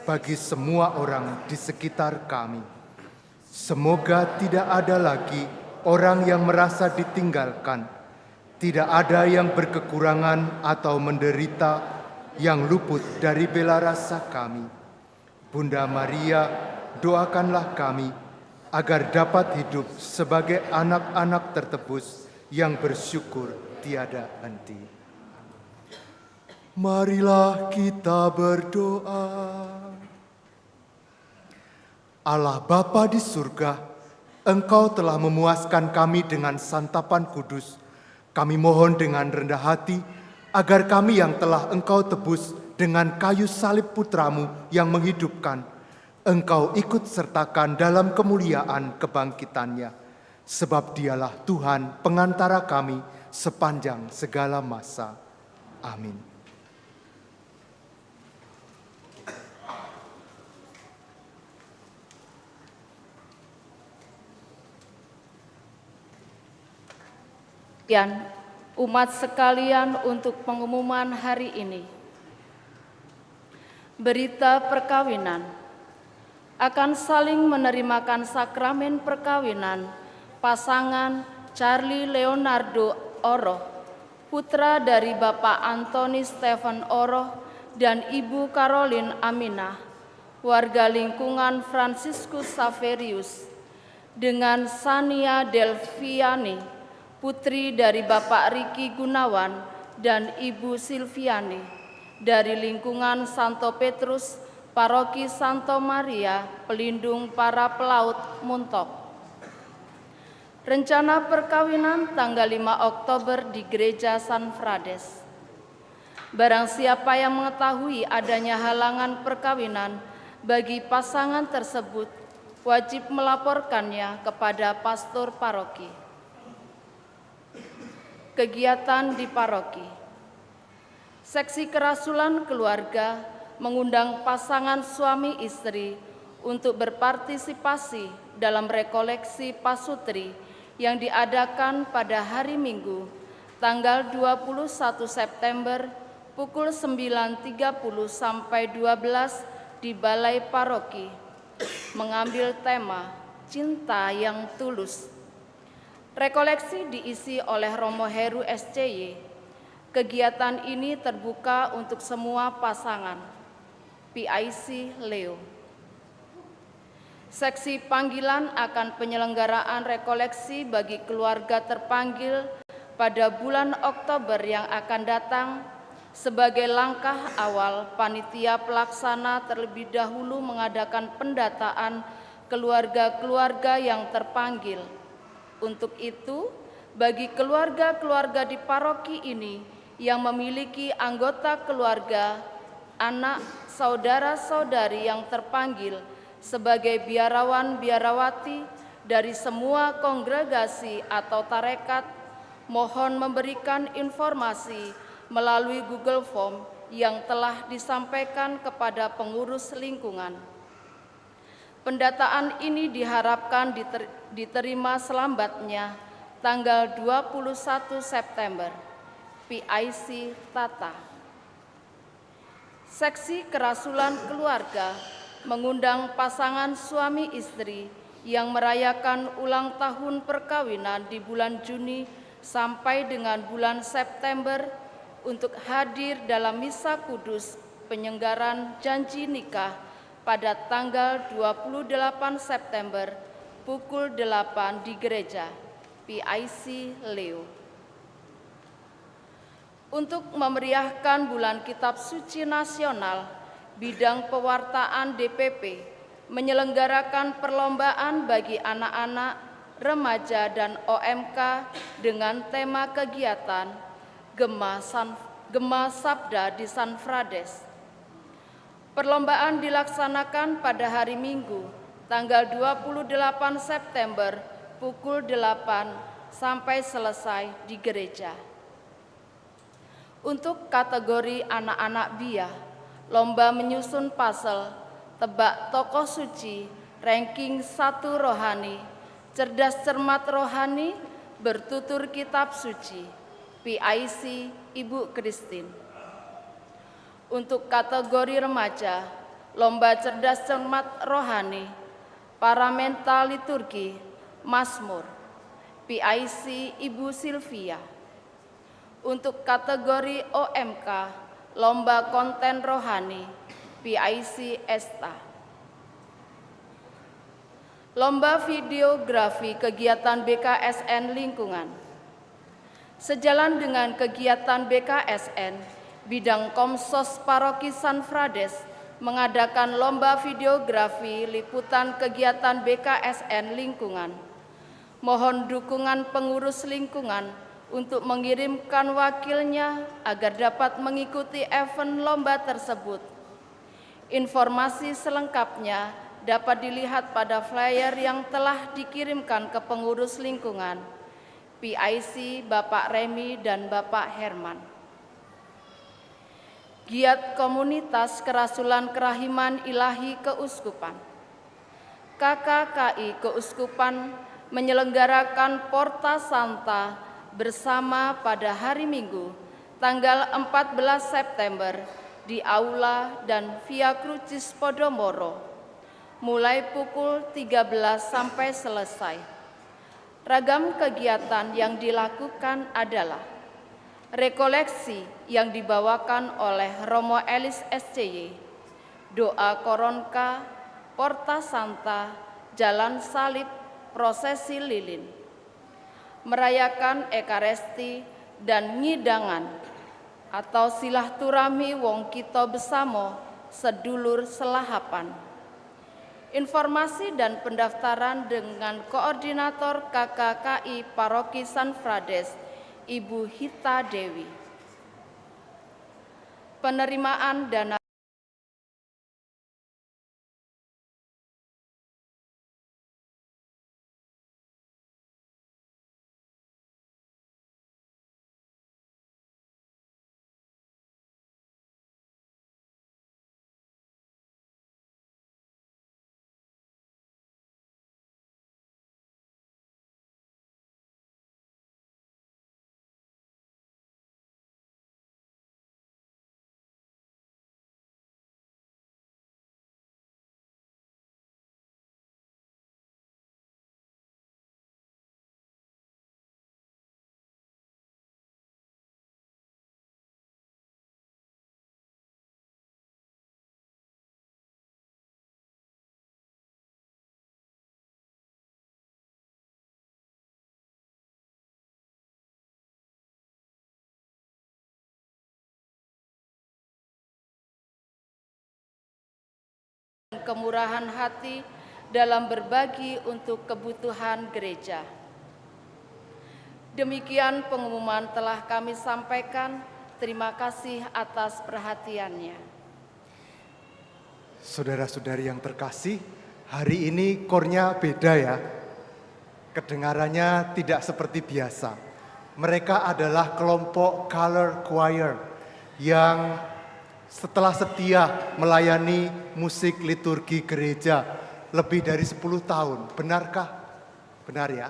bagi semua orang di sekitar kami. Semoga tidak ada lagi orang yang merasa ditinggalkan, tidak ada yang berkekurangan atau menderita yang luput dari bela rasa kami. Bunda Maria, doakanlah kami agar dapat hidup sebagai anak-anak tertebus yang bersyukur tiada henti. Marilah kita berdoa. Allah Bapa di surga, Engkau telah memuaskan kami dengan santapan kudus. Kami mohon dengan rendah hati agar kami yang telah Engkau tebus dengan kayu salib putramu yang menghidupkan, Engkau ikut sertakan dalam kemuliaan kebangkitannya. Sebab Dialah Tuhan pengantara kami sepanjang segala masa. Amin. Sekian umat sekalian untuk pengumuman hari ini. Berita perkawinan. Akan saling menerimakan sakramen perkawinan pasangan Charlie Leonardo Oroh, putra dari Bapak Antoni Stephen Oroh dan Ibu Caroline Aminah, warga lingkungan Franciscus Saverius, dengan Sania Delviani, putri dari Bapak Riki Gunawan dan Ibu Silviani, dari lingkungan Santo Petrus, Paroki Santo Maria, pelindung para pelaut Muntok. Rencana perkawinan tanggal 5 Oktober di Gereja San Frades. Barang siapa yang mengetahui adanya halangan perkawinan bagi pasangan tersebut, wajib melaporkannya kepada pastor paroki. Kegiatan di paroki. Seksi kerasulan keluarga mengundang pasangan suami istri untuk berpartisipasi dalam rekoleksi pasutri yang diadakan pada hari Minggu, tanggal 21 September pukul 9.30 sampai 12 di Balai Paroki, mengambil tema Cinta yang Tulus. Rekoleksi diisi oleh Romo Heru SCY. Kegiatan ini terbuka untuk semua pasangan. PIC Leo. Seksi panggilan akan penyelenggaraan rekoleksi bagi keluarga terpanggil pada bulan Oktober yang akan datang. Sebagai langkah awal, panitia pelaksana terlebih dahulu mengadakan pendataan keluarga-keluarga yang terpanggil. Untuk itu, bagi keluarga-keluarga di paroki ini yang memiliki anggota keluarga, anak, saudara-saudari yang terpanggil sebagai biarawan-biarawati dari semua kongregasi atau tarekat, mohon memberikan informasi melalui Google Form yang telah disampaikan kepada pengurus lingkungan. Pendataan ini diharapkan diterima selambatnya tanggal 21 September. PIC Tata. Seksi kerasulan keluarga mengundang pasangan suami istri yang merayakan ulang tahun perkawinan di bulan Juni sampai dengan bulan September untuk hadir dalam misa kudus penyelenggaran janji nikah pada tanggal 28 September pukul 8 di gereja PIC Leo. Untuk memeriahkan bulan Kitab Suci Nasional, bidang pewartaan DPP menyelenggarakan perlombaan bagi anak-anak, remaja, dan OMK dengan tema kegiatan Gema Sabda di San Frades. Perlombaan dilaksanakan pada hari Minggu, tanggal 28 September pukul 8 sampai selesai di gereja. Untuk kategori anak-anak BIA, lomba menyusun puzzle, tebak tokoh suci, ranking 1 rohani, cerdas cermat rohani, bertutur kitab suci, PIC Ibu Christine. Untuk kategori remaja, lomba cerdas cermat rohani, paramenta liturgi, Mazmur, PIC Ibu Sylvia. Untuk kategori OMK, lomba konten rohani, PIC Esta. Lomba videografi kegiatan BKSN lingkungan. Sejalan dengan kegiatan BKSN, bidang Komsos Paroki San Frades mengadakan lomba videografi liputan kegiatan BKSN lingkungan. Mohon dukungan pengurus lingkungan untuk mengirimkan wakilnya agar dapat mengikuti event lomba tersebut. Informasi selengkapnya dapat dilihat pada flyer yang telah dikirimkan ke pengurus lingkungan, PIC Bapak Remi dan Bapak Herman. Giat Komunitas Kerasulan Kerahiman Ilahi Keuskupan. KKKI Keuskupan menyelenggarakan Porta Santa bersama pada hari Minggu, tanggal 14 September di Aula dan Via Crucis Podomoro, mulai pukul 13 sampai selesai. Ragam kegiatan yang dilakukan adalah rekoleksi yang dibawakan oleh Romo Elis SCY, doa koronka, Porta Santa, Jalan Salib, prosesi lilin, merayakan Ekaristi dan ngidangan atau silaturahmi wong kita besamo sedulur selahapan. Informasi dan pendaftaran dengan Koordinator KKKI Paroki San Frades, Ibu Hita Dewi. Penerimaan dana kemurahan hati dalam berbagi untuk kebutuhan gereja. Demikian pengumuman telah kami sampaikan. Terima kasih atas perhatiannya. Saudara-saudari yang terkasih, hari ini kornya beda ya. Kedengarannya tidak seperti biasa. Mereka adalah kelompok Color Choir yang setelah setia melayani musik liturgi gereja lebih dari 10 tahun. Benarkah? Benar ya.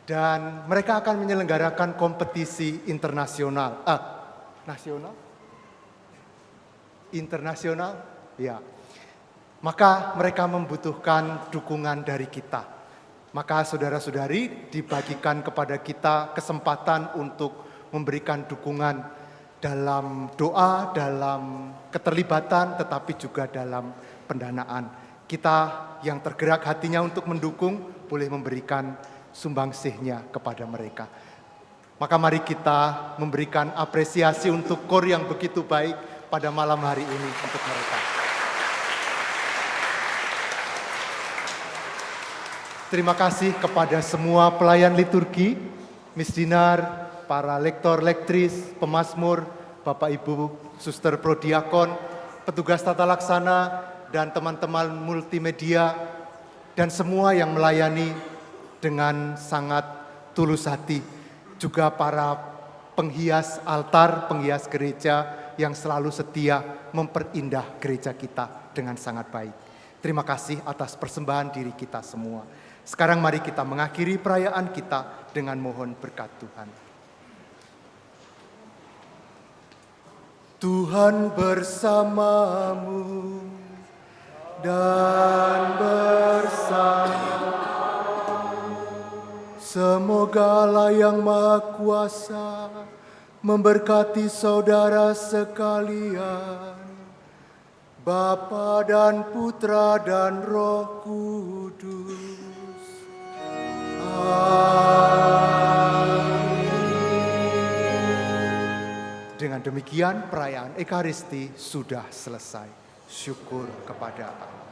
Dan mereka akan menyelenggarakan kompetisi internasional. Internasional? Ya. Maka mereka membutuhkan dukungan dari kita. Maka saudara-saudari dibagikan kepada kita kesempatan untuk memberikan dukungan dalam doa, dalam keterlibatan, tetapi juga dalam pendanaan. Kita yang tergerak hatinya untuk mendukung boleh memberikan sumbangsihnya kepada mereka. Maka mari kita memberikan apresiasi untuk KOR yang begitu baik pada malam hari ini untuk mereka. Terima kasih kepada semua pelayan liturgi, misdinar, para lektor, lektris, pemazmur, Bapak Ibu, Suster Prodiakon, petugas tata laksana, dan teman-teman multimedia, dan semua yang melayani dengan sangat tulus hati. Juga para penghias altar, penghias gereja yang selalu setia memperindah gereja kita dengan sangat baik. Terima kasih atas persembahan diri kita semua. Sekarang mari kita mengakhiri perayaan kita dengan mohon berkat Tuhan. Tuhan bersamamu dan bersama. Semoga Allah yang Maha Kuasa memberkati saudara sekalian, Bapa dan Putra dan Roh Kudus. Amin. Dengan demikian perayaan Ekaristi sudah selesai. Syukur kepada Allah.